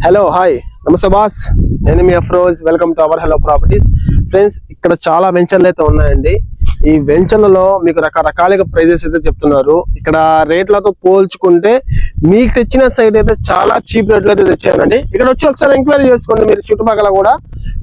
Hello hi నమస్తే boss, నేను మీ Afroz. Welcome to our hello properties. Friends, ఇక్కడ చాలా వెంచర్లు అయితే ఉన్నాయండి. ఈ వెంచర్లలో మీకు రకరకాలుగా ప్రైజెస్ అయితే చెప్తున్నారు. ఇక్కడ రేట్లతో పోల్చుకుంటే మీకు తెచ్చిన సైట్ అయితే చాలా చీప్ రేట్లు అయితే తెచ్చానండి. ఇక్కడ వచ్చి ఒకసారి ఎంక్వైరీ చేసుకోండి. మీరు చుట్టుపక్కల కూడా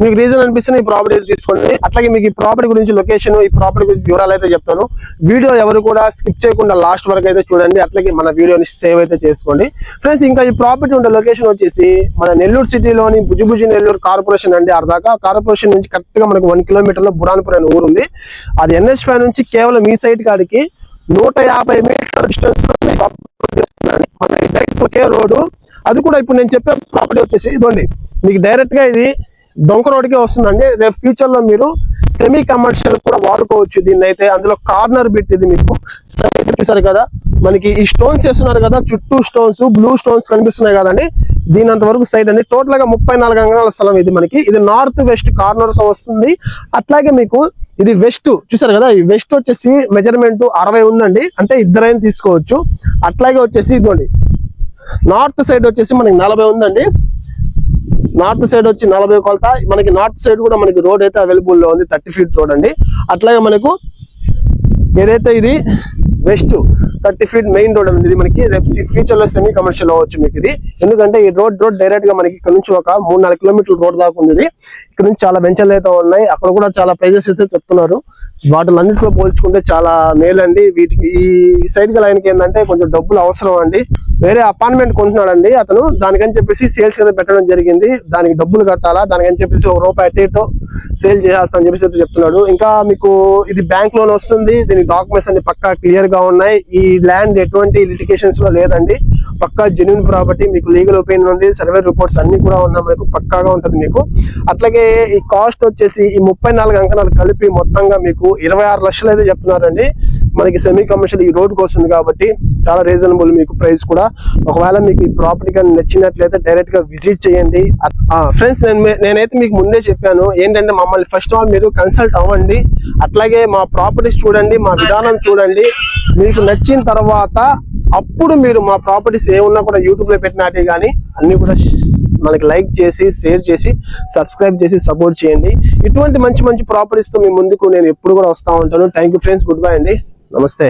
మీకు రీజన్ అనిపిస్తుంది ఈ ప్రాపర్టీ తీసుకోండి. అట్లాగే మీకు ఈ ప్రాపర్టీ గురించి లొకేషన్, ఈ ప్రాపర్టీ గురించి వివరాలు అయితే చెప్తాను. వీడియో ఎవరు కూడా స్కిప్ చేయకుండా లాస్ట్ వరకు అయితే చూడండి. అట్లాగే మన వీడియోని సేవ్ అయితే చేసుకోండి. ఫ్రెండ్స్, ఇంకా ఈ ప్రాపర్టీ ఉండే లొకేషన్ వచ్చేసి మన నెల్లూరు సిటీలోని భుజి నెల్లూరు కార్పొరేషన్ అండి. అర్ధాక కార్పొరేషన్ నుంచి కరెక్ట్ గా మనకు 1 కిలోమీటర్ లో బురాన్పూర్ అనే ఊరు ఉంది. అది NH5 నుంచి కేవలం ఈ సైట్ కాడికి 150 మీటర్ల డిస్టెన్స్ లో డైరెక్ట్ ఒకే రోడ్డు. అది కూడా ఇప్పుడు నేను చెప్పే ప్రాపర్టీ వచ్చేసి ఇదండి. మీకు డైరెక్ట్ గా ఇది డొంక రోడ్డుకే వస్తుందండి. రేపు ఫ్యూచర్ లో మీరు సెమీ కమర్షియల్ కూడా వాడుకోవచ్చు దీన్ని అయితే. అందులో కార్నర్ బిట్ ఇది మీకు సైట్ చూసారు కదా, మనకి ఈ స్టోన్స్ వేస్తున్నారు కదా, చుట్టూ స్టోన్స్, బ్లూ స్టోన్స్ కనిపిస్తున్నాయి కదండి. దీని అంతవరకు సైట్ అండి. టోటల్ గా 34 అంగళాల స్థలం ఇది మనకి. ఇది నార్త్ వెస్ట్ కార్నర్ తో వస్తుంది. అట్లాగే మీకు ఇది వెస్ట్ చూసారు కదా, ఈ వెస్ట్ వచ్చేసి మెజర్మెంట్ 60 ఉందండి. అంటే ఇద్దరైనా తీసుకోవచ్చు. అట్లాగే వచ్చేసి ఇదిగోండి నార్త్ సైడ్ వచ్చేసి మనకి 40 ఉందండి. నార్త్ సైడ్ వచ్చి 40 కొలత. మనకి నార్త్ సైడ్ కూడా మనకి రోడ్ అయితే అవైలబుల్ లో ఉంది, 30 ఫీట్ రోడ్ అండి. అట్లాగే మనకు ఏదైతే ఇది వెస్ట్ 30 ఫీట్ మెయిన్ రోడ్ ఉంది. ఇది మనకి రేపు ఫ్యూచర్ లో సెమీ కమర్షియల్ అవ్వచ్చు మీకు ఇది. ఎందుకంటే ఈ రోడ్ డైరెక్ట్ గా మనకి ఇక్కడ నుంచి ఒక 3-4 కిలోమీటర్ల రోడ్ దాకా ఉంది. ఇక్కడ నుంచి చాలా వెంచర్లు అయితే ఉన్నాయి. అక్కడ కూడా చాలా ప్రైజెస్ అయితే చెప్తున్నారు. వాటిలన్నింటిలో పోల్చుకుంటే చాలా మేలండి. వీటికి ఈ సైడ్ కి లైన్కి ఏంటంటే కొంచెం డబ్బులు అవసరం అండి. వేరే అపార్ట్మెంట్ కొంటున్నాడండి అతను. దానికని చెప్పేసి సేల్స్ కింద పెట్టడం జరిగింది. దానికి డబ్బులు కట్టాలా, దానికని చెప్పేసి ₹1 అటు ఇటు సేల్ చేయాల్సి అని చెప్పేసి అయితే చెప్తున్నాడు. ఇంకా మీకు ఇది బ్యాంక్ లోన్ వస్తుంది. దీని డాక్యుమెంట్స్ అన్ని పక్కా క్లియర్ గా ఉన్నాయి. ఈ ల్యాండ్ ఎటువంటి లిటిగేషన్స్ లో లేదండి. పక్కా జెన్యూన్ ప్రాపర్టీ. మీకు లీగల్ ఒపీనియన్ ఉంది, సర్వే రిపోర్ట్స్ అన్ని కూడా ఉన్నాయి. మనకు పక్కాగా ఉంటుంది మీకు. అట్లాగే ఈ కాస్ట్ వచ్చేసి ఈ 34 అంకణాలు కలిపి మొత్తంగా మీకు 26 లక్షలు అయితే చెప్తున్నారండి. మనకి సెమీ కమర్షియల్ ఈ రోడ్కి వస్తుంది కాబట్టి చాలా రీజనబుల్ మీకు ప్రైస్ కూడా. ఒకవేళ మీకు ఈ ప్రాపర్టీ కానీ నచ్చినట్లయితే డైరెక్ట్ గా విజిట్ చేయండి. ఫ్రెండ్స్, నేనైతే మీకు ముందే చెప్పాను ఏంటంటే మమ్మల్ని ఫస్ట్ ఆఫ్ ఆల్ మీరు కన్సల్ట్ అవ్వండి. అట్లాగే మా ప్రాపర్టీస్ చూడండి, మా విధానం చూడండి. మీకు నచ్చిన తర్వాత అప్పుడు మీరు మా ప్రాపర్టీస్ ఏమున్నా కూడా యూట్యూబ్ లో పెట్టినట్టే కానీ అన్ని కూడా మనకి లైక్ చేసి, షేర్ చేసి, సబ్స్క్రైబ్ చేసి సపోర్ట్ చేయండి. ఇటువంటి మంచి మంచి ప్రాపర్టీస్ తో మీ ముందుకు నేను ఎప్పుడు కూడా వస్తా ఉంటాను. Thank you friends, good bye అండి, నమస్తే.